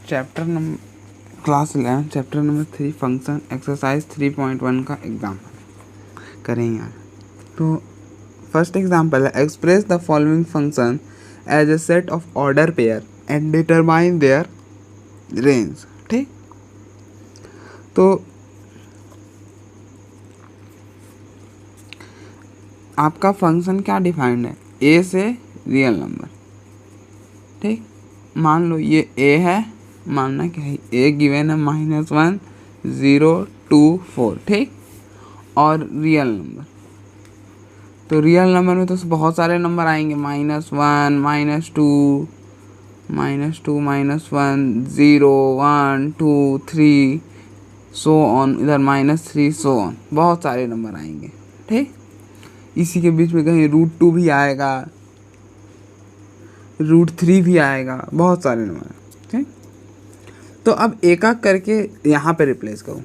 Chapter number class 11 chapter number 3 function exercise 3.1 का example करेंगे आज। तो फर्स्ट एग्जाम्पल है express the following function as a set of order pair and determine their range. ठीक, तो आपका फंक्शन क्या डिफाइंड है, ए से रियल नंबर। ठीक, मान लो ये ए है, मानना क्या है, ए गिवन है -1 0 2 4। ठीक, और रियल नंबर, तो रियल नंबर में तो बहुत सारे नंबर आएंगे, -1 -2 -2 -1 0 1 2 3 सो ऑन, इधर -3 सो ऑन, बहुत सारे नंबर आएंगे। ठीक, इसी के बीच में कहीं √2 भी आएगा, √3 भी आएगा, बहुत सारे नंबर। ठीक, तो अब एक एक करके यहाँ पे रिप्लेस करो।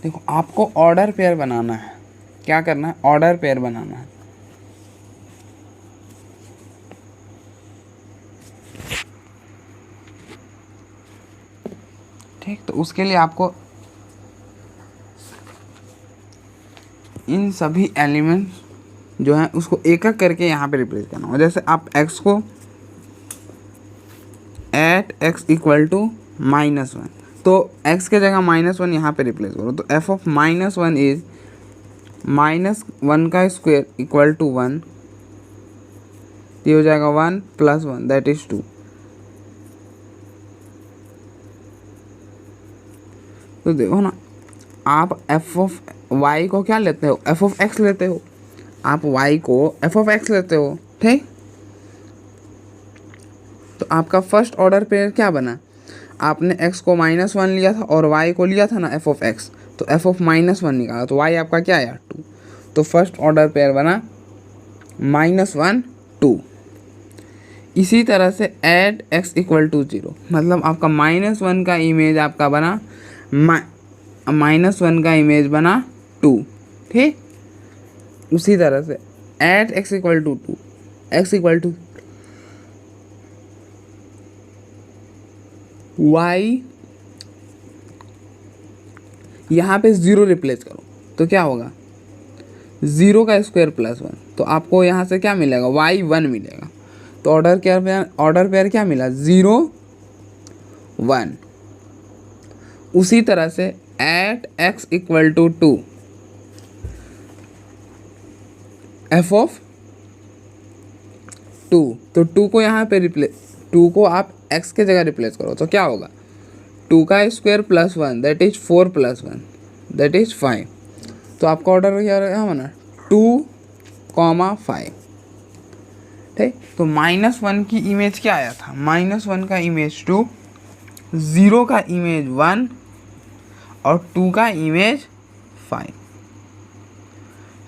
देखो आपको ऑर्डर पेयर बनाना है, क्या करना है, ऑर्डर पेयर बनाना है। ठीक, तो उसके लिए आपको इन सभी एलिमेंट्स जो हैं उसको एक एक करके यहाँ पे रिप्लेस करना हो। जैसे आप x को एट x इक्वल टू -1, तो x के जगह -1 यहाँ पे रिप्लेस करो। तो f ऑफ -1 इज -1 का स्क्वायर इक्वल टू 1, ये हो जाएगा 1 + 1 दैट इज 2। तो देखो ना, आप f ऑफ y को क्या लेते हो, f ऑफ x लेते हो, आप y को f ऑफ x लेते हो। ठीक, तो आपका फर्स्ट ऑर्डर पेयर क्या बना, आपने x को -1 लिया था और y को लिया था ना f ऑफ x, तो f ऑफ -1 निकाला, तो y आपका क्या आया 2। तो फर्स्ट ऑर्डर पेयर बना -1 2। इसी तरह से एट x इक्वल टू 0, मतलब आपका -1 का इमेज आपका बना -1 का इमेज बना 2। ठीक, उसी तरह से at x equal to 2, x equal to y, यहाँ पे 0 रिप्लेस करो तो क्या होगा, 0 का स्क्वायर +1, तो आपको यहाँ से क्या मिलेगा, y 1 मिलेगा। तो ऑर्डर पेयर क्या मिला, 0 1। उसी तरह से at x equal to 2, f of 2, तो 2 को यहाँ पे 2 को आप x के जगह रिप्लेस करो तो क्या होगा, 2 का square +1 that is 4 + 1 that is 5। तो आपका ऑर्डर क्या रहेगा ना, 2, 5। ठीक, तो -1 की इमेज क्या आया था, -1 का इमेज 2, 0 का इमेज 1 और 2 का इमेज 5।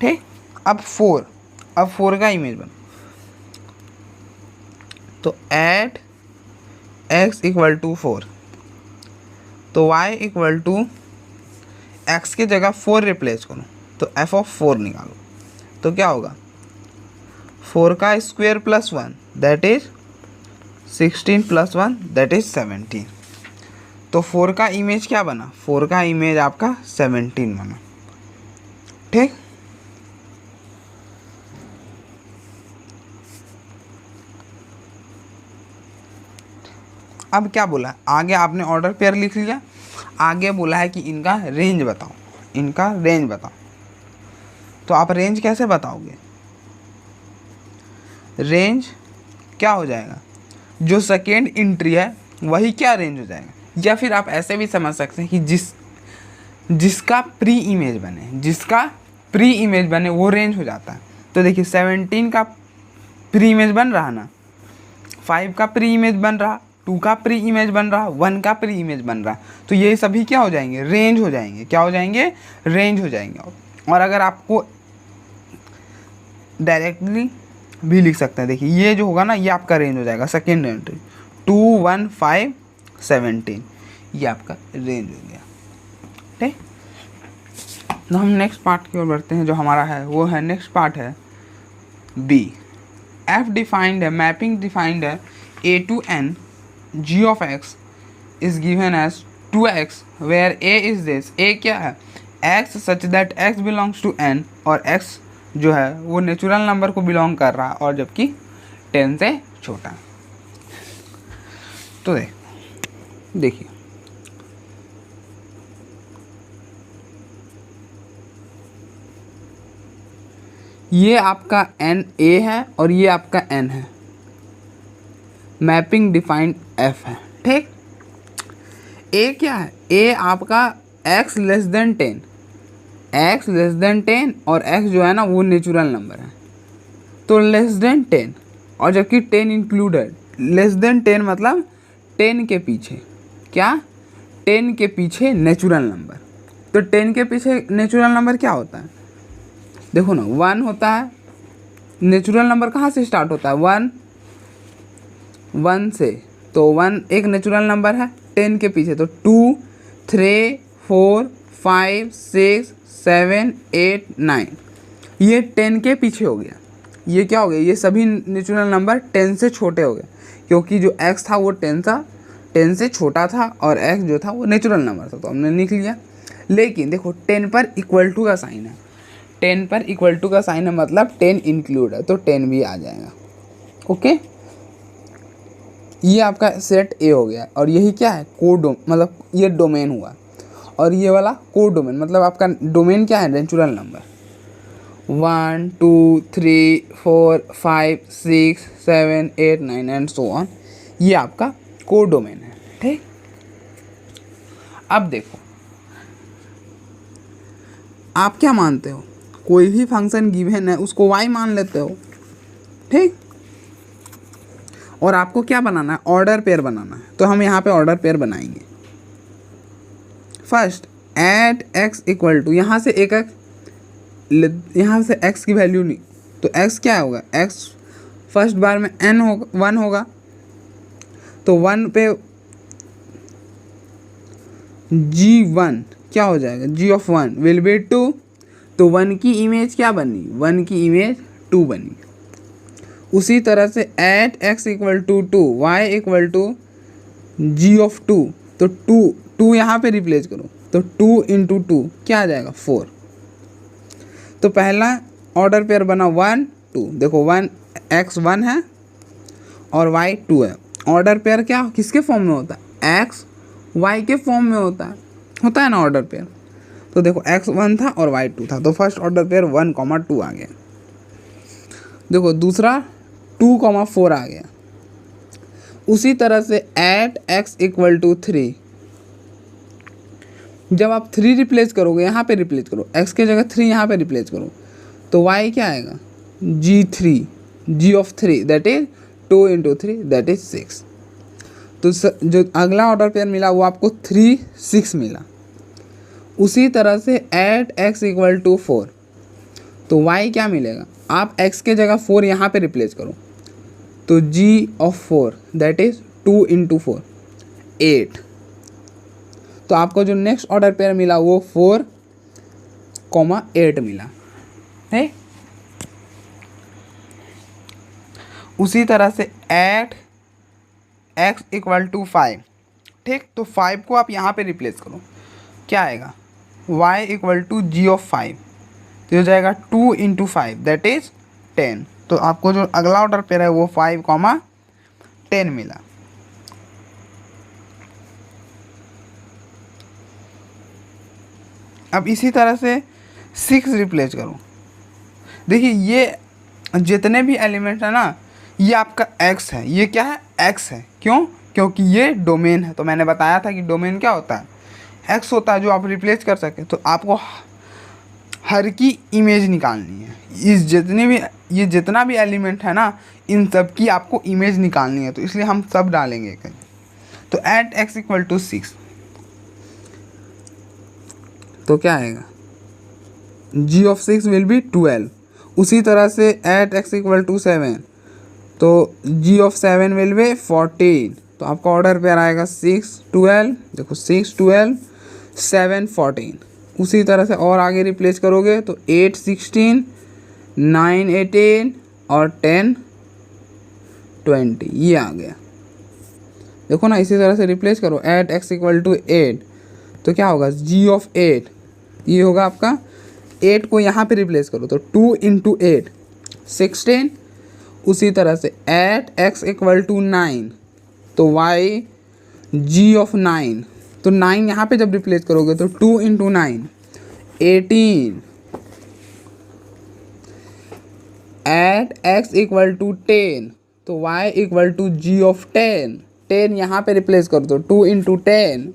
ठीक, अब 4 का इमेज बन, तो एट x इक्वल टू 4, तो y इक्वल टू x के जगह 4 रिप्लेस करो, तो f ऑफ 4 निकालो, तो क्या होगा, 4 का square +1 that is 16 + 1 that is 17। तो 4 का इमेज क्या बना, 4 का इमेज आपका 17 बना। ठीक, अब क्या बोला, आगे आपने ऑर्डर पेयर लिख लिया, आगे बोला है कि इनका रेंज बताओ, इनका रेंज बताओ। तो आप रेंज कैसे बताओगे, रेंज क्या हो जाएगा, जो सेकेंड एंट्री है वही क्या रेंज हो जाएगा, या फिर आप ऐसे भी समझ सकते हैं कि जिसका प्री इमेज बने वो रेंज हो जाता है। तो देखिए 17 का प्री इमेज बन रहा ना, 5 का प्री इमेज बन रहा, 2 का प्री इमेज बन रहा, 1 का प्री इमेज बन रहा, तो ये सभी क्या हो जाएंगे, रेंज हो जाएंगे। क्या हो जाएंगे, रेंज हो जाएंगे। और अगर आपको डायरेक्टली भी लिख सकते हैं, देखिए ये जो होगा ना, ये आपका रेंज हो जाएगा, सेकेंड एंट्री 2 1 5 17, ये आपका रेंज हो गया। ठीक, तो हम नेक्स्ट पार्ट की ओर बढ़ते हैं, जो हमारा है वो है, नेक्स्ट पार्ट है बी। एफ डिफाइंड है, मैपिंग डिफाइंड है A to N g of x is given as 2x where a is this, a क्या है x such that x belongs to n, और x जो है वो नेचुरल नंबर को बिलोंग कर रहा है और जबकि 10 से छोटा है। तो देखिए ये आपका n a है और ये आपका n है, मैपिंग डिफाइंड f है, ठीक। a क्या है, a आपका x less than 10, x less than 10 और x जो है ना वो नेचुरल नंबर है, तो लेस देन 10 और जबकि 10 इंक्लूडेड, लेस देन 10 मतलब 10 के पीछे क्या, 10 के पीछे नेचुरल नंबर। तो 10 के पीछे नेचुरल नंबर क्या होता है, देखो ना 1 होता है, नेचुरल नंबर कहाँ से स्टार्ट होता है, 1 से, तो 1 एक नेचुरल नंबर है 10 के पीछे, तो 2 3 4 5 6 7 8 9 ये 10 के पीछे हो गया। ये क्या हो गया, ये सभी नेचुरल नंबर 10 से छोटे हो गए क्योंकि जो x था वो 10 से छोटा था और x जो था वो नेचुरल नंबर था, तो हमने लिख लिया। लेकिन देखो 10 पर इक्वल टू का साइन है, 10 पर इक्वल टू का साइन है मतलब 10 इंक्लूड है, तो 10 भी आ जाएगा। ओके, ये आपका सेट ए हो गया और यही क्या है मतलब ये डोमेन हुआ, और ये वाला कोडोमेन मतलब आपका डोमेन क्या है, natural number 1 2 3 4 5 6 7 8 9 and so on, ये आपका कोडोमेन है, ठीक। अब देखो आप क्या मानते हो, कोई भी फंक्शन गिवन है उसको y मान लेते हो, ठीक। और आपको क्या बनाना है, ऑर्डर पेयर बनाना है, तो हम यहाँ पे ऑर्डर पेयर बनाएंगे। First at x equal to, यहाँ से एक x, यहाँ से x की वैल्यू नहीं, तो x क्या होगा, x फर्स्ट बार में n होगा 1 होगा, तो 1 पे g1 क्या हो जाएगा, g ऑफ 1 विल बी 2, तो 1 की इमेज क्या बनी, 1 की इमेज 2 बनी। उसी तरह से at x equal to 2 y equal to g of 2, तो 2 यहाँ पे रिप्लेस करो, तो 2 इंटू 2 क्या आ जाएगा 4। तो पहला ऑर्डर पेयर बना 1 2, देखो x 1 है और y 2 है। ऑर्डर पेयर क्या किसके फॉर्म में होता है, x y के फॉर्म में होता है ना ऑर्डर पेयर। तो देखो x 1 था और y 2 था, तो फर्स्ट ऑर्डर पेयर 1 2 आ गया। देखो दूसरा 2 4 आ गया। उसी तरह से एट x इक्वल टू 3, जब आप 3 रिप्लेस करोगे यहाँ पे रिप्लेस करो, x के जगह 3 यहाँ पे रिप्लेस करो, तो y क्या आएगा g3, g of 3 that is 2 into 3 that is 6। तो जो अगला ऑर्डर पेयर मिला वो आपको 3 6 मिला। उसी तरह से एट x इक्वल टू 4, तो y क्या मिलेगा, आप x के जगह 4 यहाँ पे रिप्लेस करो, तो g of 4 that is 2 into 4 8। तो आपको जो नेक्स्ट ऑर्डर पेयर मिला वो 4 8 मिला है। उसी तरह से एट x इक्वल टू 5, ठीक। तो 5 को आप यहाँ पे रिप्लेस करो, क्या आएगा y equal to g of 5, तो हो जाएगा 2 इंटू 5 दैट इज 10। तो आपको जो अगला ऑर्डर पेयर है वो 5 10 मिला। अब इसी तरह से 6 रिप्लेस करो। देखिए ये जितने भी एलिमेंट है ना, ये आपका x है, ये क्या है x है, क्यों, क्योंकि ये डोमेन है। तो मैंने बताया था कि डोमेन क्या होता है, x होता है जो आप रिप्लेस कर सके। तो आपको हर की इमेज निकालनी है, ये जितना भी एलिमेंट है ना, इन सब की आपको इमेज निकालनी है, तो इसलिए हम सब डालेंगे कहीं। तो एट x इक्वल टू 6, तो क्या आएगा g ऑफ 6 विल बी 12। उसी तरह से एट x इक्वल टू 7, तो g ऑफ 7 विल बी 14। तो आपका ऑर्डर पेयर आएगा 6 12, देखो 6 12 7 14। उसी तरह से और आगे रिप्लेस करोगे तो 8 16 9 18 और 10 20 ये आ गया। देखो ना, इसी तरह से रिप्लेस करो, एट एक्स इक्वल टू 8, तो क्या होगा g ऑफ 8, ये होगा आपका 8 को यहाँ पे रिप्लेस करो तो 2 इंटू 8 16। उसी तरह से एट एक्स इक्वल टू 9, तो y g ऑफ 9, तो 9 यहाँ पे जब रिप्लेस करोगे तो 2 into 9 18। At x equal to 10, तो y equal to g of 10, 10 यहाँ पे रिप्लेस कर दो, 2 इंटू 10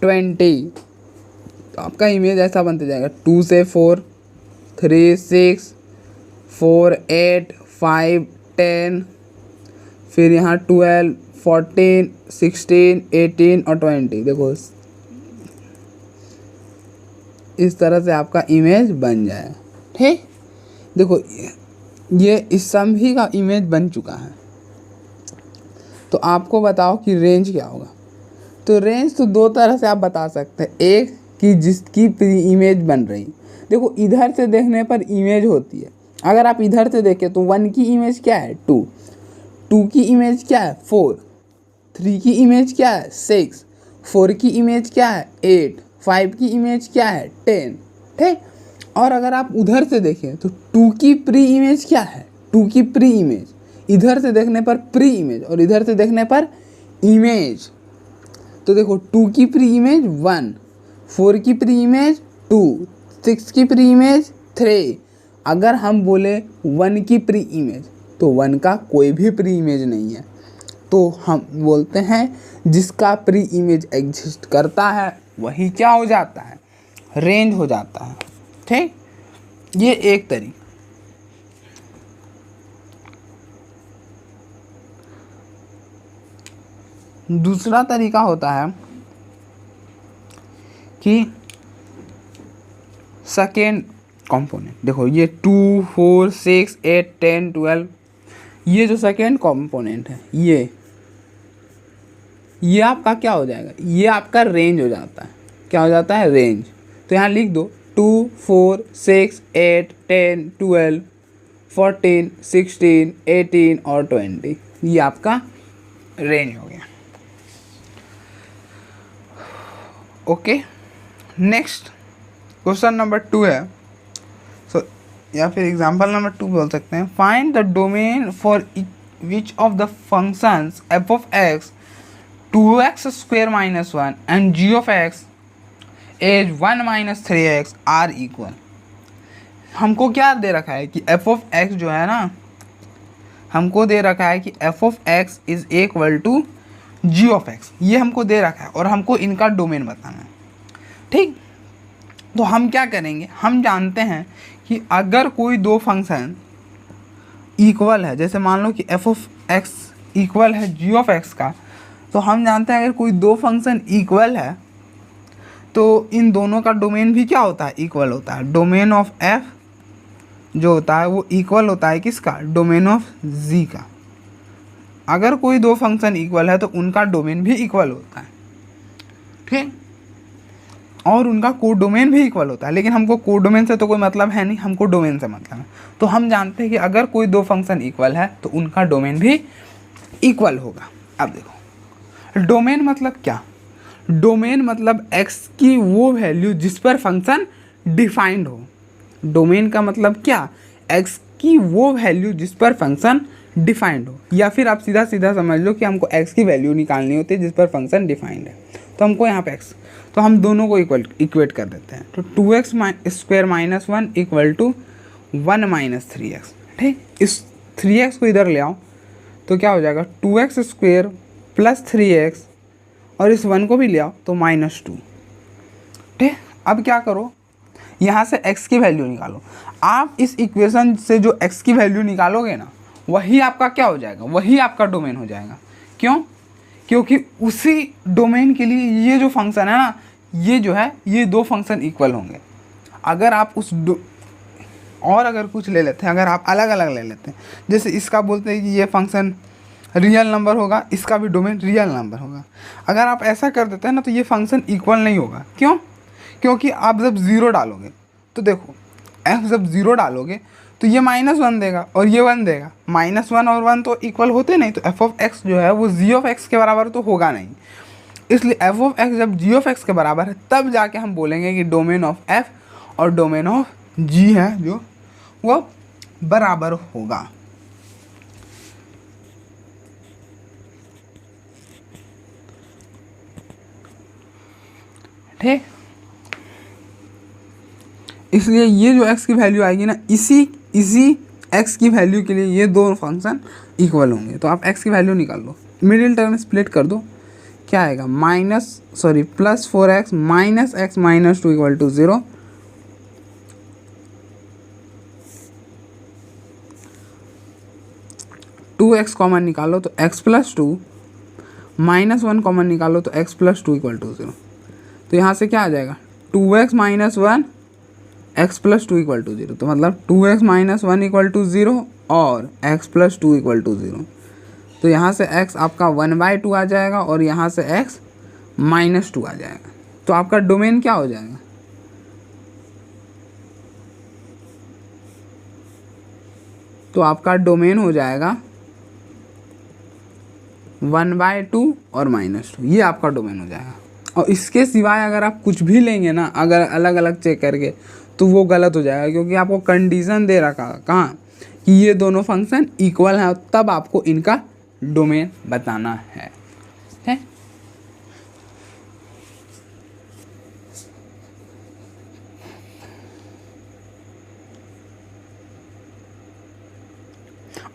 20। तो आपका इमेज ऐसा बनते जाएगा, 2 से 4 3 6 4 8 5 10, फिर यहाँ 12 14 16 18 और 20। देखो इस तरह से आपका इमेज बन जाए। ठीक, देखो ये इस सभी का इमेज बन चुका है। तो आपको बताओ कि रेंज क्या होगा। तो रेंज तो दो तरह से आप बता सकते हैं, एक कि जिसकी इमेज बन रही, देखो इधर से देखने पर इमेज होती है, अगर आप इधर से देखें तो 1 की इमेज क्या है 2, 2 की इमेज क्या है 4, 3 की इमेज क्या है 6, 4 की इमेज क्या है 8, 5 की इमेज क्या है 10। ठीक, और अगर आप उधर से देखें तो 2 की प्री इमेज क्या है, 2 की प्री इमेज, इधर से देखने पर प्री इमेज और इधर से देखने पर इमेज। तो देखो 2 की प्री इमेज 1, 4 की प्री इमेज 2, 6 की प्री इमेज 3। अगर हम बोले 1 की प्री इमेज, तो 1 का कोई भी प्री इमेज नहीं है, तो हम बोलते हैं जिसका प्री इमेज एग्जिस्ट करता है वही क्या हो जाता है, रेंज हो जाता है। ठीक, ये एक तरीका। दूसरा तरीका होता है कि सेकेंड कंपोनेंट। देखो ये 2 4 6 8 10 12, ये जो सेकेंड कंपोनेंट है ये आपका क्या हो जाएगा, ये आपका रेंज हो जाता है। क्या हो जाता है, रेंज। तो यहाँ लिख दो 2 4 6 8 10 12 14 16 18 और 20, ये आपका रेंज हो गया। ओके, नेक्स्ट क्वेश्चन नंबर 2 है, या फिर एग्जाम्पल नंबर 2 बोल सकते हैं। Find the domain for which of the functions f of x 2x square minus 1 and g of x as 1 minus 3x are equal. हमको क्या दे रखा है कि एफ ऑफ एक्स जो है ना, हमको दे रखा है कि f of x is equal to g of x, ये हमको दे रखा है और हमको इनका डोमेन बताना है। ठीक, तो हम क्या करेंगे, हम जानते हैं कि अगर कोई दो फंक्शन इक्वल है, जैसे मान लो कि एफ ऑफ एक्स इक्वल है जी ऑफ एक्स का, तो हम जानते हैं अगर कोई दो फंक्शन इक्वल है तो इन दोनों का डोमेन भी क्या होता है, इक्वल होता है। डोमेन ऑफ एफ जो होता है वो इक्वल होता है किसका, डोमेन ऑफ जी का। अगर कोई दो फंक्शन इक्वल है तो उनका डोमेन भी इक्वल होता है। ठीक, और उनका कोड डोमेन भी इक्वल होता है, लेकिन हमको कोड डोमेन से तो कोई मतलब है नहीं, हमको डोमेन से मतलब है। तो हम जानते हैं कि अगर कोई दो फंक्शन इक्वल है तो उनका डोमेन भी इक्वल होगा। अब देखो डोमेन मतलब क्या, डोमेन मतलब एक्स की वो वैल्यू जिस पर फंक्शन डिफाइंड हो। डोमेन का मतलब क्या, एक्स की वो वैल्यू जिस पर फंक्शन डिफाइंड हो, या फिर आप सीधा सीधा समझ लो कि हमको एक्स की वैल्यू निकालनी होती है जिस पर फंक्शन डिफाइंड है। तो हमको यहाँ पे एक्स, तो हम दोनों को इक्वेट कर देते हैं। तो 2x square minus 1 equal to 1 minus 3x। ठीक, इस 3x को इधर ले आओ तो क्या हो जाएगा, 2x स्क्वायर प्लस 3x, और इस 1 को भी ले आओ तो -2। ठीक, अब क्या करो, यहाँ से x की वैल्यू निकालो। आप इस इक्वेशन से जो x की वैल्यू निकालोगे ना, वही आपका क्या हो जाएगा, वही आपका डोमेन हो जाएगा। क्यों, क्योंकि उसी डोमेन के लिए ये जो फंक्शन है ना, ये जो है ये दो फंक्शन इक्वल होंगे। अगर आप उस और अगर कुछ ले लेते हैं, अगर आप अलग अलग ले लेते हैं, जैसे इसका बोलते हैं कि ये फंक्शन रियल नंबर होगा, इसका भी डोमेन रियल नंबर होगा। अगर आप ऐसा कर देते हैं ना तो ये फंक्शन इक्वल नहीं होगा। क्यों, क्योंकि आप जब ज़ीरो डालोगे तो देखो f जब ज़ीरो डालोगे तो ये -1 देगा और ये 1 देगा। -1 और 1 तो इक्वल होते नहीं, तो एफ ऑफ एक्स जो है वो जी ऑफ एक्स के बराबर तो होगा नहीं। इसलिए एफ ऑफ एक्स जब जी ऑफ एक्स के बराबर है तब जाके हम बोलेंगे कि डोमेन ऑफ एफ और डोमेन ऑफ जी है जो वो बराबर होगा। ठीक, इसलिए ये जो x की वैल्यू आएगी ना, इसी x की वैल्यू के लिए ये दो फंक्शन इक्वल होंगे। तो आप x की वैल्यू निकाल लो, मिडिल टर्म स्प्लिट कर दो, क्या आएगा +4x - x - 2 = 0। To x common निकालो तो x + 2 -1 कॉमन निकालो तो x + 2 = 0। तो यहाँ से क्या आ जाएगा 2x - 1 x + 2 = 0। तो मतलब 2x - 1 = 0 और x + 2 = 0। तो यहाँ से x आपका 1/2 आ जाएगा और यहाँ से x -2 आ जाएगा। तो आपका डोमेन क्या हो जाएगा, तो आपका डोमेन हो जाएगा 1/2 और -2, ये आपका डोमेन हो जाएगा। और इसके सिवाय अगर आप कुछ भी लेंगे ना, अगर अलग अलग चेक करके, तो वो गलत हो जाएगा, क्योंकि आपको कंडीशन दे रखा कहाँ कि ये दोनों फंक्शन इक्वल हैं, तब आपको इनका डोमेन बताना है।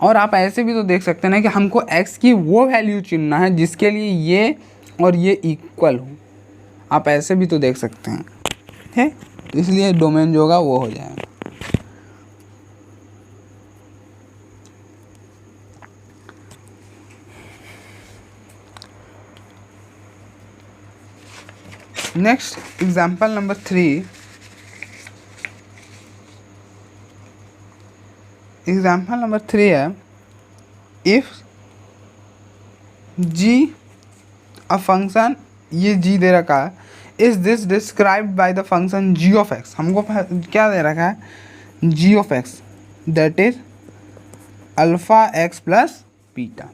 और आप ऐसे भी तो देख सकते हैं ना कि हमको x की वो वैल्यू चुनना है जिसके लिए ये और ये इक्वल हो, आप ऐसे भी तो देख सकते हैं, है। इसलिए डोमेन जो होगा वो हो जाएगा। Next example number 3। Example number 3 है, इफ g अ फंक्शन, ये g दे रखा है, is this described by the function g of x। हमको क्या दे रखा है, g of x that is alpha x plus beta,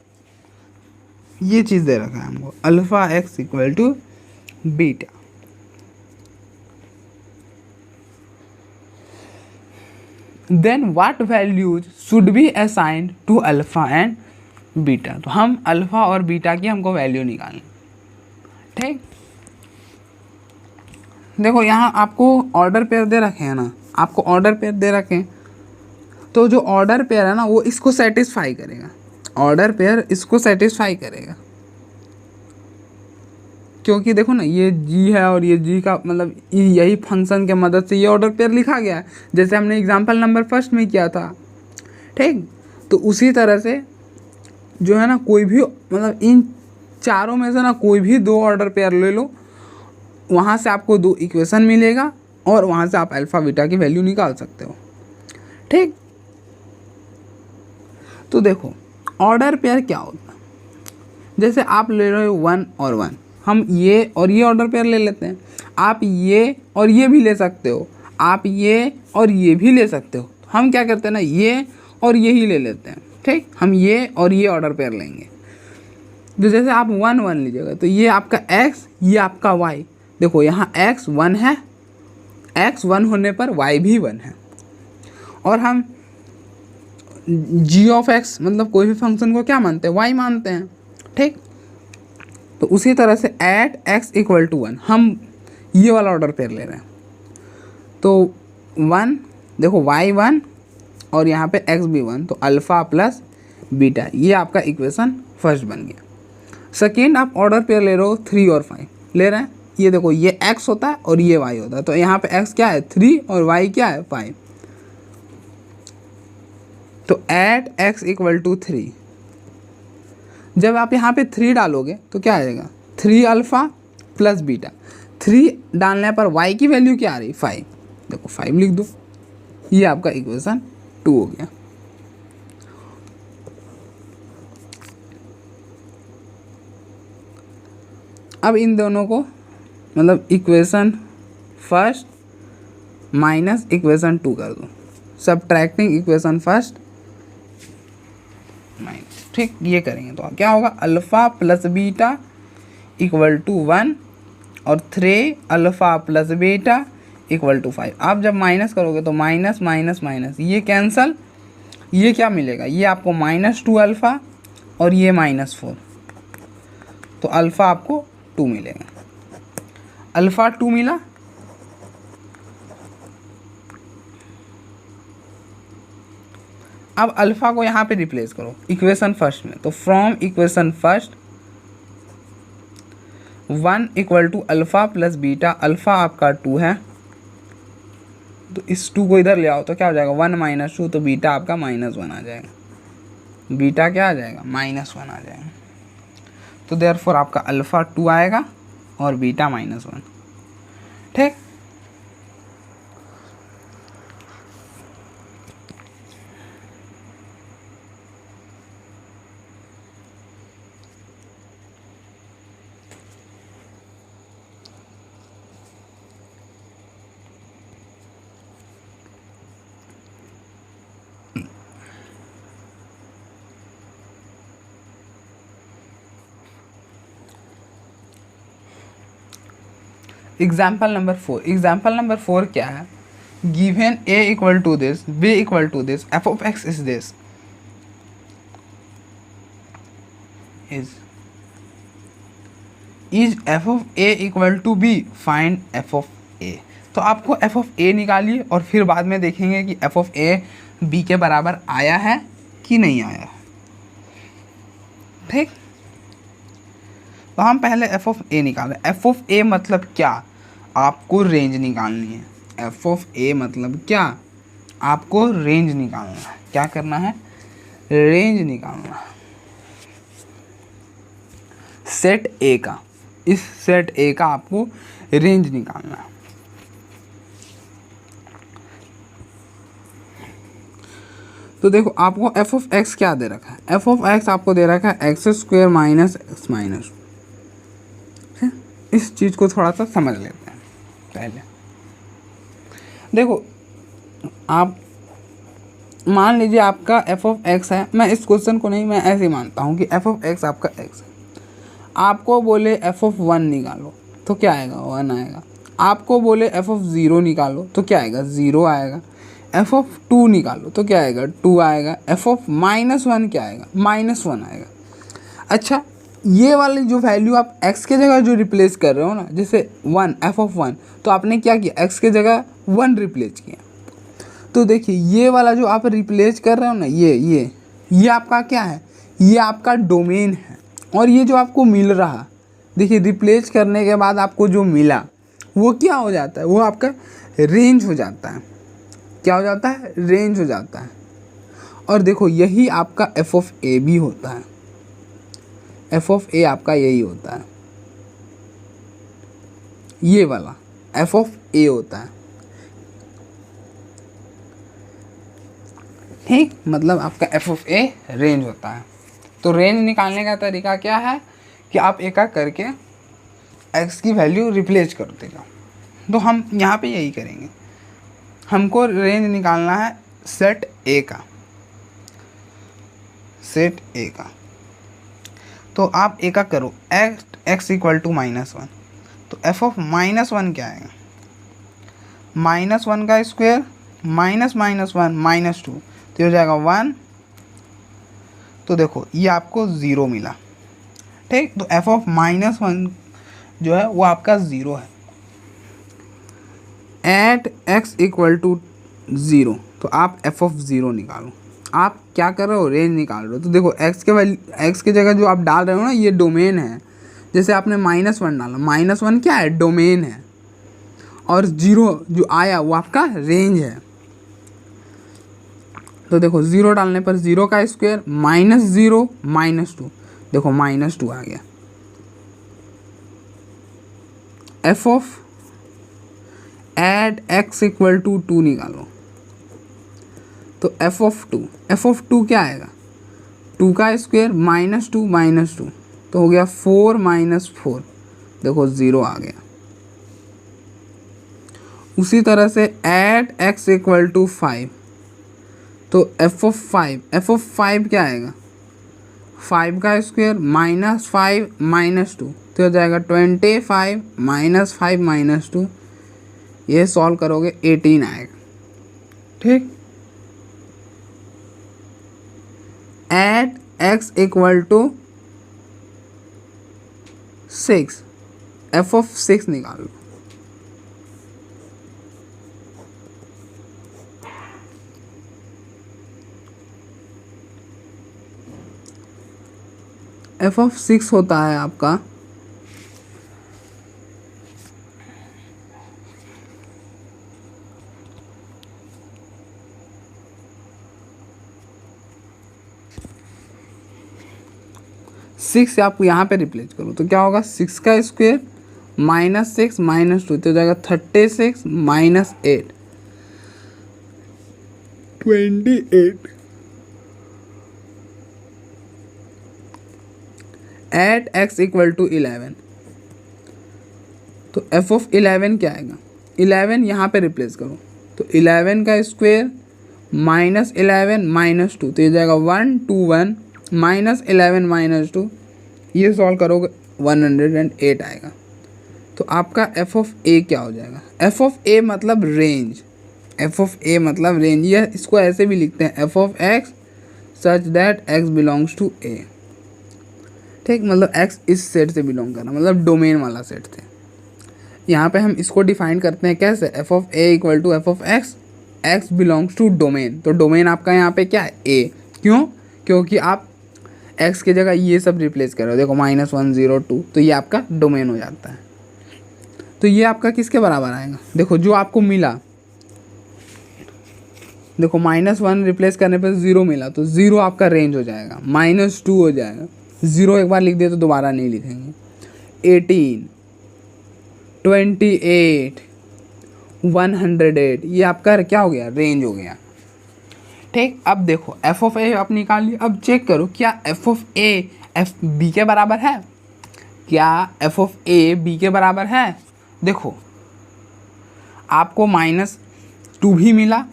ये चीज़ दे रखा है हमको, alpha x = beta. Then what values should be assigned to alpha and beta. तो हम अल्फ़ा और बीटा की हमको वैल्यू निकालनी, ठीक। देखो यहाँ आपको ऑर्डर पेयर दे रखे हैं ना, आपको ऑर्डर पेयर दे रखे हैं, तो जो ऑर्डर पेयर है ना वो इसको सेटिस्फाई करेगा, ऑर्डर पेयर इसको सेटिस्फाई करेगा, क्योंकि देखो ना ये g है और ये g का मतलब यही फंक्शन के मदद से ये ऑर्डर पेयर लिखा गया है, जैसे हमने एग्जांपल नंबर 1 में किया था, ठीक। तो उसी तरह से जो है ना, कोई भी मतलब इन चारों में से ना कोई भी दो ऑर्डर पेयर ले लो, वहाँ से आपको दो इक्वेशन मिलेगा और वहाँ से आप अल्फ़ा बीटा की वैल्यू निकाल सकते हो, ठीक। तो देखो ऑर्डर पेयर क्या होता है, जैसे आप ले रहे हो 1 और 1, हम ये और ये ऑर्डर पेयर ले लेते हैं, आप ये और ये भी ले सकते हो, आप ये और ये भी ले सकते हो। हम क्या करते हैं ना, ये और ये ही ले लेते हैं, ठीक। हम ये और ये ऑर्डर पेयर लेंगे। तो जैसे आप 1 1 लीजिएगा तो ये आपका x, ये आपका y। देखो यहाँ x 1 है, x 1 होने पर y भी 1 है, और हम g ऑफ x मतलब कोई भी फंक्शन को क्या मानते हैं, y मानते हैं, ठीक। तो उसी तरह से एट x = 1 हम ये वाला ऑर्डर पेयर ले रहे हैं। तो 1 देखो y 1 और यहाँ पे x भी 1, तो अल्फ़ा प्लस बीटा, ये आपका इक्वेशन फर्स्ट बन गया। सेकेंड आप ऑर्डर पेयर ले रहे हो 3 और 5 ले रहे हैं, ये देखो ये x होता है और ये y होता है, तो यहाँ पे x क्या है 3 और y क्या है 5। तो एट x = 3, जब आप यहाँ पे 3 डालोगे तो क्या आएगा 3 अल्फ़ा प्लस बीटा, 3 डालने पर y की वैल्यू क्या आ रही 5, देखो 5 लिख दो, ये आपका इक्वेशन 2 हो गया। अब इन दोनों को मतलब इक्वेशन फर्स्ट माइनस इक्वेशन 2 कर दो, सब्ट्रैक्टिंग इक्वेशन फर्स्ट माइनस, ठीक, ये करेंगे तो क्या होगा, alpha plus beta equal to 1 और 3 alpha plus beta equal to 5। आप जब माइनस करोगे तो माइनस माइनस माइनस ये कैंसल, ये क्या मिलेगा, ये आपको -2 अल्फ़ा और ये -4, तो अल्फ़ा आपको 2 मिलेगा। अल्फ़ा 2 मिला, अब अल्फ़ा को यहाँ पे रिप्लेस करो इक्वेशन फर्स्ट में, तो from equation first 1 equal to alpha plus beta, alpha आपका 2 है तो इस 2 को इधर ले आओ तो क्या हो जाएगा 1 - 2, तो बीटा आपका -1 आ जाएगा, बीटा क्या आ जाएगा -1 आ जाएगा। तो देयरफॉर आपका अल्फ़ा 2 आएगा और बीटा -1, ठीक। एग्जाम्पल नंबर 4 क्या है, given a equal to this, b equal to this, f of x is this, is f of a equal to b, find f of a। तो आपको f ऑफ a निकालिए और फिर बाद में देखेंगे कि f ऑफ a b के बराबर आया है कि नहीं आया, ठीक। तो हम पहले f ऑफ a निकालें। f ऑफ a मतलब क्या, आपको रेंज निकालनी है। f ऑफ a मतलब क्या, आपको रेंज निकालना है। क्या करना है, रेंज निकालना है सेट a का, इस सेट a का आपको रेंज निकालना है। तो देखो आपको f ऑफ x क्या दे रखा है, f ऑफ x आपको दे रखा है x² माइनस x माइनस। इस चीज़ को थोड़ा सा समझ लेते हैं पहले। देखो आप मान लीजिए आपका f ऑफ x है, मैं इस क्वेश्चन को नहीं, मैं ऐसे ही मानता हूँ कि f ऑफ x आपका x है। आपको बोले f ऑफ 1 निकालो तो क्या आएगा, 1 आएगा। आपको बोले f ऑफ 0 निकालो तो क्या आएगा, 0 आएगा। f ऑफ 2 निकालो तो क्या आएगा, 2 आएगा। f ऑफ -1 क्या आएगा, -1 आएगा। अच्छा, ये वाली जो वैल्यू आप x के जगह जो रिप्लेस कर रहे हो ना, जैसे 1 f ऑफ 1, तो आपने क्या किया, x के जगह 1 रिप्लेस किया। तो देखिए ये वाला जो आप रिप्लेस कर रहे हो ना, ये आपका क्या है, ये आपका डोमेन है। और ये जो आपको मिल रहा, देखिए रिप्लेस करने के बाद आपको जो मिला वो क्या हो जाता है, वो आपका रेंज हो जाता है। क्या हो जाता है, रेंज हो जाता है। और देखो यही आपका f ऑफ a भी होता है, f ऑफ a आपका यही होता है, ये वाला f ऑफ a होता है, ठीक। मतलब आपका f ऑफ a रेंज होता है। तो रेंज निकालने का तरीका क्या है कि आप एक एक करके x की वैल्यू रिप्लेस कर देगा। तो हम यहाँ पे यही करेंगे, हमको रेंज निकालना है सेट a का, सेट a का। तो आप एक एक करो, x इक्वल टू -1, तो f ऑफ -1 क्या आएगा, -1 का स्क्वायर माइनस -1 -2, तो हो जाएगा 1। तो देखो ये आपको 0 मिला, ठीक। तो f ऑफ -1 जो है वो आपका 0 है। एट x इक्वल टू 0, तो आप f ऑफ 0 निकालो। आप क्या कर रहे हो, रेंज निकाल रहे हो। तो देखो x के जगह जो आप डाल रहे हो ना, ये डोमेन है। जैसे आपने -1 डाला, -1 क्या है, डोमेन है। और 0 जो आया वो आपका रेंज है। तो देखो 0 डालने पर 0 का स्क्वायर -0 -2, देखो -2 आ गया। f of at x equal to 2 निकालो, तो f ऑफ 2 क्या आएगा, 2 का स्क्वायर -2 -2, तो हो गया 4 -4, देखो 0 आ गया। उसी तरह से एट x इक्वल टू 5, तो f(5) क्या आएगा, 5 का स्क्वायर -5 -2 तो हो जाएगा 25 -5 -2, ये सॉल्व करोगे 18 आएगा। ठीक, eight x equal to 6, f(6) निकाल लो। f(6) होता है आपका 6 से आप यहाँ पे रिप्लेस करो तो क्या होगा, 6 का स्क्वायर -6 -2 तो हो जाएगा 36 -8 28 एट x इक्वल टू 11। तो f(11) क्या आएगा, 11 यहाँ पे रिप्लेस करो तो 11 का स्क्वायर -11 -2 तो ये जाएगा 121 -11 -2, ये सॉल्व करोगे 108 आएगा। तो आपका f(a) क्या हो जाएगा, f(a) मतलब रेंज, f(a) मतलब रेंज, ये इसको ऐसे भी लिखते हैं f(x) such that x belongs to a। ठीक, मतलब x इस सेट से बिलोंग करना, मतलब डोमेन वाला सेट से। यहाँ पे हम इसको डिफाइन करते हैं कैसे, f(a) equal to f(x), x belongs to domain, तो डोमेन आपका यहाँ पे क्या है a, क्यों, क्योंकि आप x की जगह ये सब रिप्लेस कर रहे हो, देखो -1 0 2 तो ये आपका डोमेन हो जाता है। तो ये आपका किसके बराबर आएगा, देखो जो आपको मिला, देखो -1 रिप्लेस करने पर 0 मिला तो 0 आपका रेंज हो जाएगा, -2 हो जाएगा, 0 एक बार लिख दिया तो दोबारा नहीं लिखेंगे, 18 28 108 ये आपका क्या हो गया, रेंज हो गया। ठीक, अब देखो f(a) आप निकाल लिया, अब चेक करो क्या f(a) b के बराबर है, क्या f(a) b के बराबर है। देखो आपको -2 भी मिला,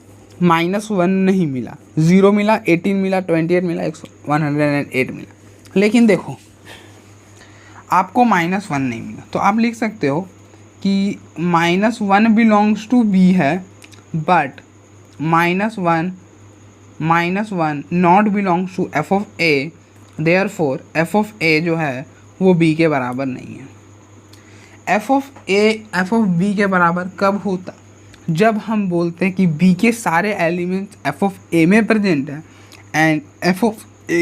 -1 नहीं मिला, 0 मिला, 18 मिला, 28 मिला, 108 मिला, लेकिन देखो आपको -1 नहीं मिला, तो आप लिख सकते हो कि -1 बिलोंग्स टू b है, but -1 not belongs to f(a), therefore f(a) जो है वो b के बराबर नहीं है। f(b) के बराबर कब होता, जब हम बोलते हैं कि b के सारे एलिमेंट्स f(a) में प्रेजेंट है एंड f(a)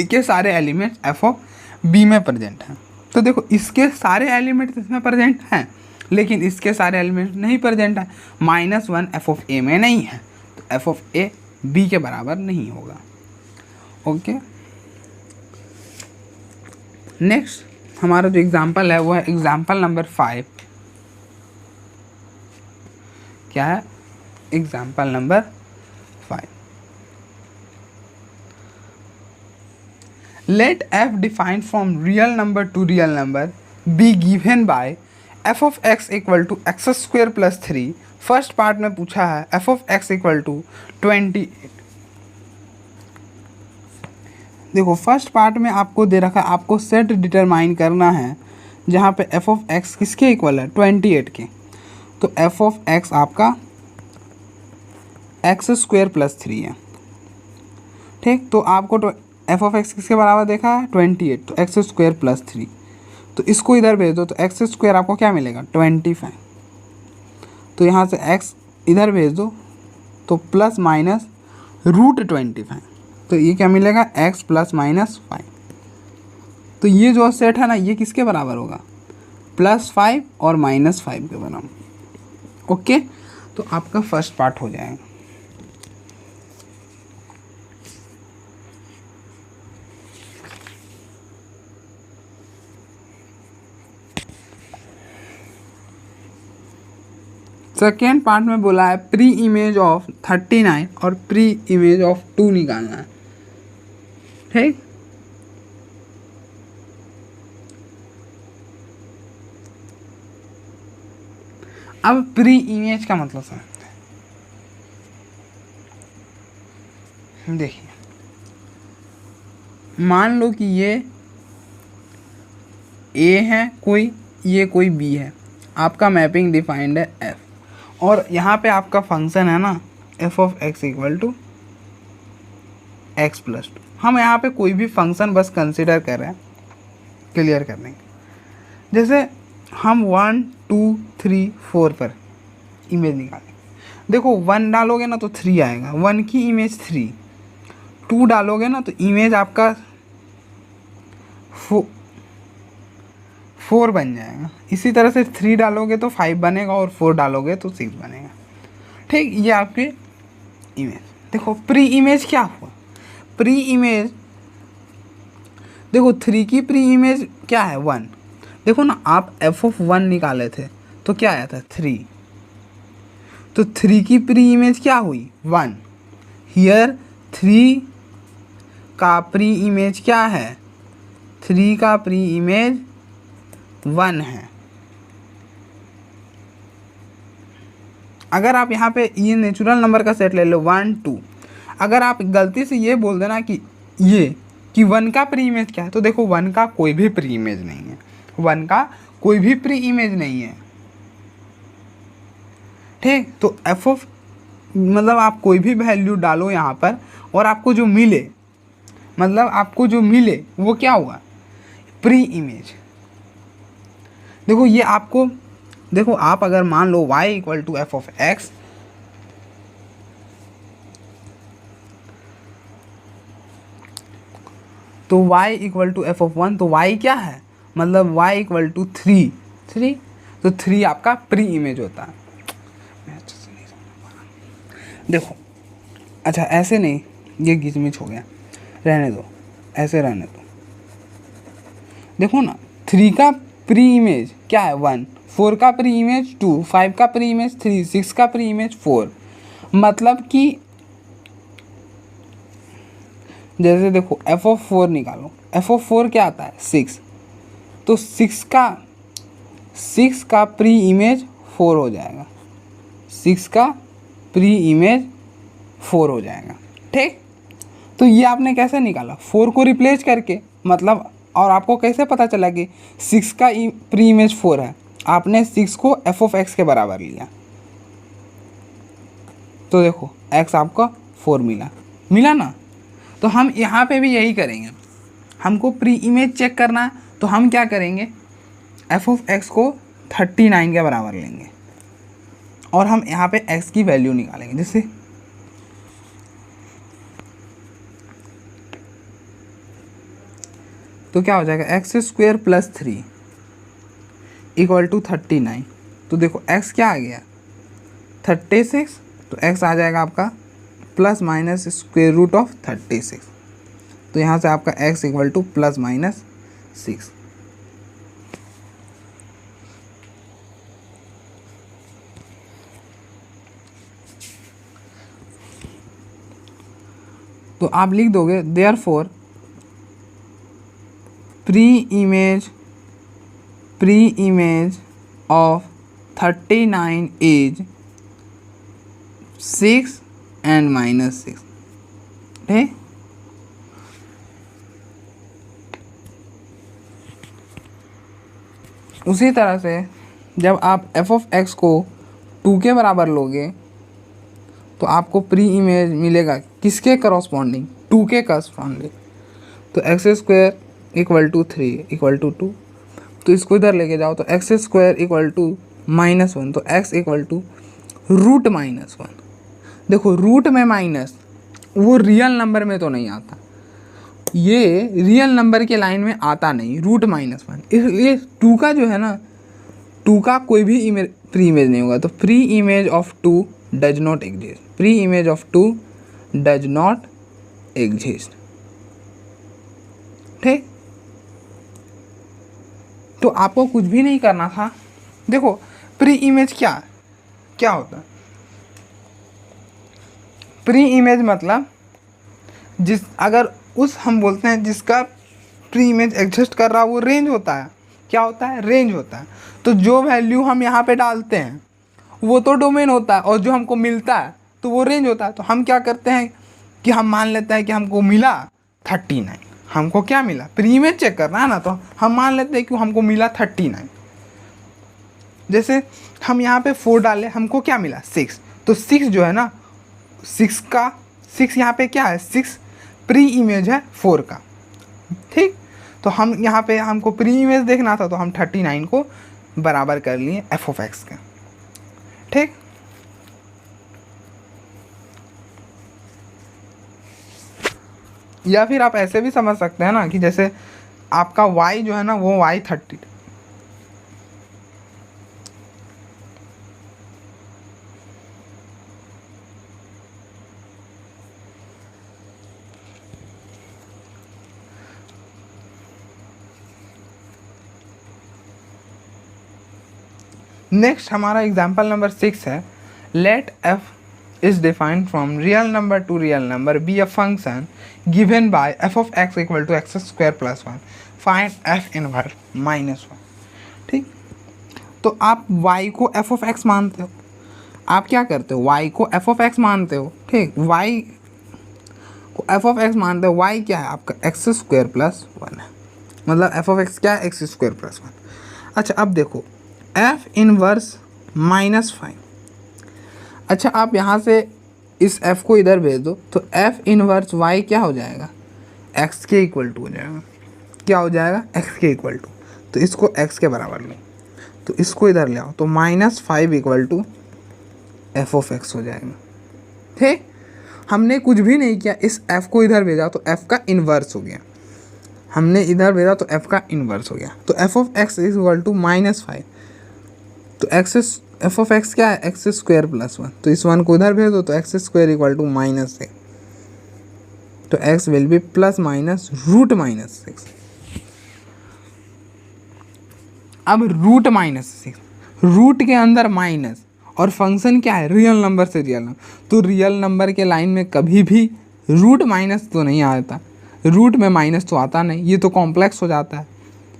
के सारे एलिमेंट्स f(b) में प्रेजेंट हैं। तो देखो इसके सारे एलिमेंट्स इसमें प्रेजेंट हैं लेकिन इसके सारे एलिमेंट्स नहीं प्रेजेंट है, -1 f(a) में नहीं है तो f(a) b के बराबर नहीं होगा। ओके, नेक्स्ट हमारा जो एग्जाम्पल है वो है एग्जाम्पल नंबर 5। क्या है, example number 5। Let f defined from real number to real number be given by f(x) equal to x² + 3। First part में पूछा है f(x) इक्वल टू 28। देखो फर्स्ट पार्ट में आपको दे रखा है, आपको सेट डिटरमाइन करना है जहाँ पे f(x) किसके इक्वल है, 28 के। तो f(x) आपका x² + 3 है। ठीक, तो आपको f(x) किसके बराबर देखा है, 28, तो x² + 3, तो इसको इधर भेज दो तो x² आपको क्या मिलेगा, 25। तो यहाँ से x इधर भेज दो तो ± √25, तो ये क्या मिलेगा, x ± 5। तो ये जो सेट है ना ये किसके बराबर होगा, +5 और -5 के बराबर। ओके, तो आपका फर्स्ट पार्ट हो जाएगा। सेकेंड पार्ट में बोला है प्री इमेज ऑफ 39 और प्री इमेज ऑफ 2 निकालना है। ठीक, अब प्री इमेज का मतलब समझते हैं। देखिए मान लो कि ये ए है कोई, ये कोई बी है, आपका मैपिंग डिफाइंड है एफ, और यहाँ पे आपका फंक्शन है ना f of x equal to x plus 2। हम यहाँ पे कोई भी फंक्शन बस कंसिडर कर रहे हैं क्लियर करने के। जैसे हम 1 2 3 4 पर इमेज निकालें, देखो 1 डालोगे ना तो 3 आएगा, 1 की इमेज 3, 2 डालोगे ना तो इमेज आपका 4 बन जाएगा। इसी तरह से 3 डालोगे तो 5 बनेगा और 4 डालोगे तो 6 बनेगा। ठीक, ये आपके इमेज। देखो प्री इमेज क्या हुआ, प्री इमेज देखो 3 की प्री इमेज क्या है 1। देखो ना आप एफ ऑफ 1 निकाले थे तो क्या आया था 3, तो 3 की प्री इमेज क्या हुई 1। हियर 3 का प्री इमेज क्या है, 3 का प्री इमेज 1 है। अगर आप यहाँ पे ये नेचुरल नंबर का सेट ले लो 1 2, अगर आप गलती से ये बोल देना कि ये कि 1 का प्री इमेज क्या है, तो देखो 1 का कोई भी प्री इमेज नहीं है, 1 का कोई भी प्री इमेज नहीं है। ठीक, तो एफ ऑफ मतलब आप कोई भी वैल्यू डालो यहाँ पर और आपको जो मिले, मतलब आपको जो मिले वो क्या हुआ प्री इमेज। देखो ये आपको, देखो आप अगर मान लो y equal to f of x, तो y equal to f of 1, तो y क्या है मतलब y इक्वल टू 3, तो 3 आपका प्री इमेज होता है। मैं अच्छे से नहीं समझ पा रहा। देखो अच्छा ऐसे नहीं, ये गिचमिच हो गया, रहने दो, ऐसे रहने दो। देखो ना 3 का प्री इमेज क्या है 1, 4 का प्री इमेज 2, 5 का प्री इमेज 3, 6 का प्री इमेज 4। मतलब कि जैसे देखो एफ ऑफ 4 निकालो, एफ ऑफ 4 क्या आता है 6, तो 6 का प्री इमेज 4 हो जाएगा, 6 का प्री इमेज 4 हो जाएगा। ठीक, तो ये आपने कैसे निकाला 4 को रिप्लेस करके, मतलब और आपको कैसे पता चला कि 6 का प्री इमेज 4 है, आपने 6 को एफ ऑफ एक्स के बराबर लिया, तो देखो एक्स आपका 4 मिला ना। तो हम यहाँ पे भी यही करेंगे, हमको प्री इमेज चेक करना है तो हम क्या करेंगे एफ ऑफ एक्स को 39 के बराबर लेंगे और हम यहाँ पे एक्स की वैल्यू निकालेंगे। जैसे तो क्या हो जाएगा x square plus 3 equal to 39। तो देखो एक्स क्या आ गया 36, तो एक्स आ जाएगा आपका plus minus square root of 36। तो यहाँ से आपका x equal to plus minus 6। तो आप लिख दोगे therefore pre image of 39 is 6 and minus 6। ठीक, उसी तरह से जब आप एफ ऑफ एक्स को 2 के बराबर लोगे तो आपको प्री इमेज मिलेगा किसके करस्पॉन्डिंग 2 के करस्पॉन्डिंग। तो x square equal to 3 equal to 2, तो इसको इधर लेके जाओ तो एक्स स्क्वायर इक्वल टू -1, तो एक्स इक्वल टू रूट -1। देखो रूट में माइनस वो रियल नंबर में तो नहीं आता, ये रियल नंबर के लाइन में आता नहीं रूट -1, इसलिए 2 का जो है ना 2 का कोई भी प्री इमेज नहीं होगा। तो pre image of 2 does not exist, pre image of 2 does not exist. ठीक, तो आपको कुछ भी नहीं करना था। देखो प्री इमेज क्या होता है, प्री इमेज मतलब अगर हम बोलते हैं जिसका प्री इमेज एग्जिस्ट कर रहा है वो रेंज होता है। क्या होता है रेंज होता है। तो जो वैल्यू हम यहाँ पे डालते हैं वो तो डोमेन होता है और जो हमको मिलता है तो वो रेंज होता है। तो हम क्या करते हैं कि हम मान लेते हैं कि हमको मिला 39, हमको क्या मिला, प्री इमेज चेक करना है ना, तो हम मान लेते हैं कि हमको मिला 39। जैसे हम यहाँ पे 4 डाले, हमको क्या मिला 6, तो 6 जो है ना 6 यहाँ पे क्या है, 6 प्री इमेज है 4 का, ठीक। तो हम यहाँ पे हमको प्री इमेज देखना था, तो हम 39 को बराबर कर लिए एफ ऑफ एक्स के, ठीक। या फिर आप ऐसे भी समझ सकते हैं ना कि जैसे आपका y जो है ना वो y30, नेक्स्ट हमारा एग्जाम्पल नंबर 6 है, late f is defined from real number to real number be a function given by f of x equal to x square plus 1, find f inverse minus 1, ठीक। तो आप y को f of x मानते हो, आप क्या करते हो, y को f of x मानते हो, ठीक, y को f of x मानते हो, y क्या है आपका x स्क्वायर प्लस 1 है, मतलब f of x क्या है, x स्क्वायर प्लस 1। अच्छा अब देखो f इनवर्स -5, अच्छा आप यहाँ से इस f को इधर भेज दो, तो f इनवर्स y क्या हो जाएगा, x के इक्वल टू हो जाएगा, क्या हो जाएगा, x के इक्वल टू, तो इसको x के बराबर लो, तो इसको इधर ले आओ, तो -5 equal to f of x हो जाएगा, ठीक। हमने कुछ भी नहीं किया, इस f को इधर भेजा तो f का इन्वर्स हो गया, हमने इधर भेजा तो f का इन्वर्स हो गया, तो f of x is equal to -5, तो एफ ऑफ एक्स क्या है, एक्स स्क्वायर प्लस 1, तो इस 1 को उधर भेज दो, तो एक्स स्क्वायर इक्वल टू -6, तो x will be plus minus root -6। अब रूट -6, रूट के अंदर माइनस, और फंक्शन क्या है, रियल नंबर से रियल नंबर, तो रियल नंबर के लाइन में कभी भी रूट माइनस तो नहीं आता, रूट में माइनस तो आता नहीं, ये तो कॉम्प्लेक्स हो जाता है,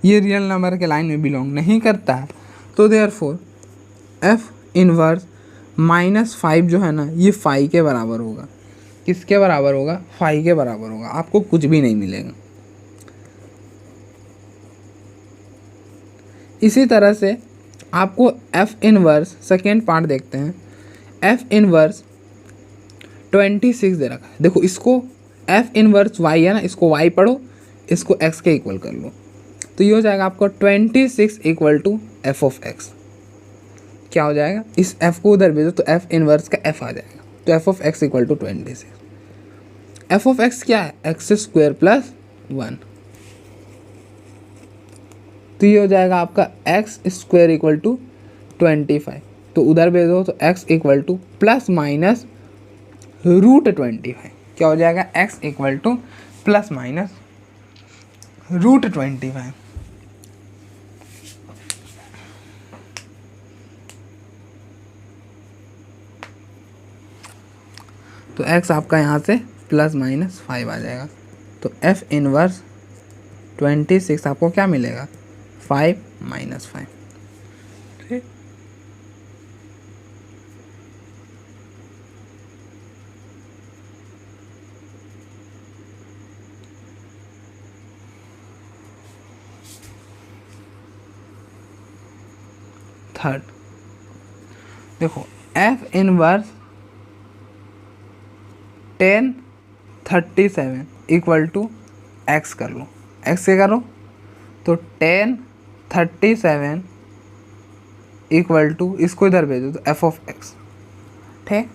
ये रियल नंबर के लाइन में बिलोंग नहीं करता है। तो देयरफॉर एफ इनवर्स -5 जो है ना ये 5 के बराबर होगा, किसके बराबर होगा, 5 के बराबर होगा, आपको कुछ भी नहीं मिलेगा। इसी तरह से आपको एफ इनवर्स सेकेंड पार्ट देखते हैं, एफ इनवर्स 26 दे रखा है, देखो इसको एफ इनवर्स y है ना, इसको y पढ़ो, इसको x के इक्वल कर लो, तो ये हो जाएगा आपको 26 equal to f of x, क्या हो जाएगा, इस f को उधर भेजो तो f इनवर्स का f आ जाएगा, तो f of x equal to 26, f of x क्या है, एक्स स्क्वायर प्लस 1, तो ये हो जाएगा आपका एक्स स्क्वायर इक्वल टू 25, तो उधर भेजो तो x equal to plus minus root 25, क्या हो जाएगा, x equal to plus minus root 25। तो x आपका यहाँ से प्लस -5 आ जाएगा, तो f इनवर्स 26 आपको क्या मिलेगा, 5 - 5, ठीक। थर्ड देखो f inverse 1037 equal to x कर लो, x से करो तो 1037 इक्वल टू, इसको इधर भेजो तो एफ ऑफ एक्स, ठीक।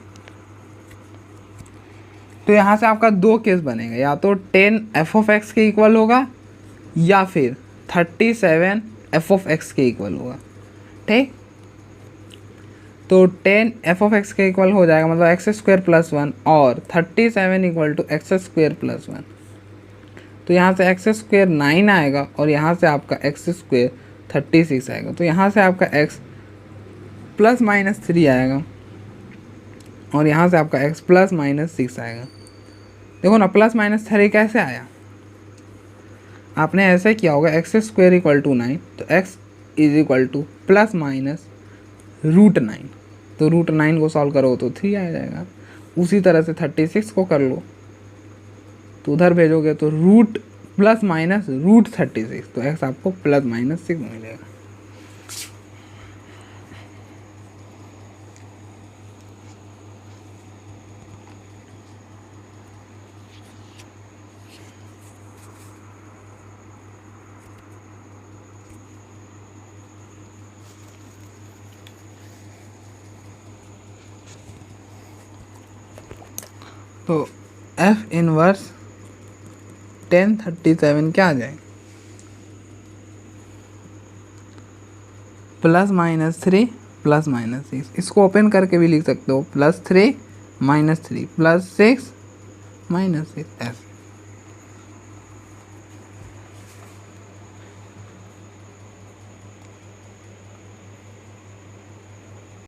तो यहाँ से आपका दो केस बनेगा, या तो 10 एफ ऑफ एक्स के इक्वल होगा या फिर 37 एफ ऑफ एक्स के इक्वल होगा, ठीक। तो 10 एफ ऑफ एक्स के इक्वल हो जाएगा, मतलब एक्स स्क्वायर प्लस 1 और 37 equal to x square plus 1, तो यहाँ से एक्स स्क्वायर 9 आएगा और यहाँ से आपका एक्स स्क्वायर 36 आएगा, तो यहाँ से आपका एक्स प्लस -3 आएगा और यहाँ से आपका एक्स प्लस -6 आएगा। देखो ना प्लस -3 कैसे आया, आपने ऐसे किया होगा, एक्स स्क्वायर इक्वल टू 9, तो x is equal to plus minus root 9, तो रूट 9 को सॉल्व करो तो 3 आ जाएगा। उसी तरह से 36 को कर लो तो उधर भेजोगे तो रूट प्लस माइनस रूट 36, तो x आपको प्लस माइनस 6 मिलेगा। तो f इनवर्स 1037 क्या आ जाएगा, प्लस माइनस 3 प्लस माइनस 6। इसको ओपन करके भी लिख सकते हो, +3 -3 +6 -6 ऐसे।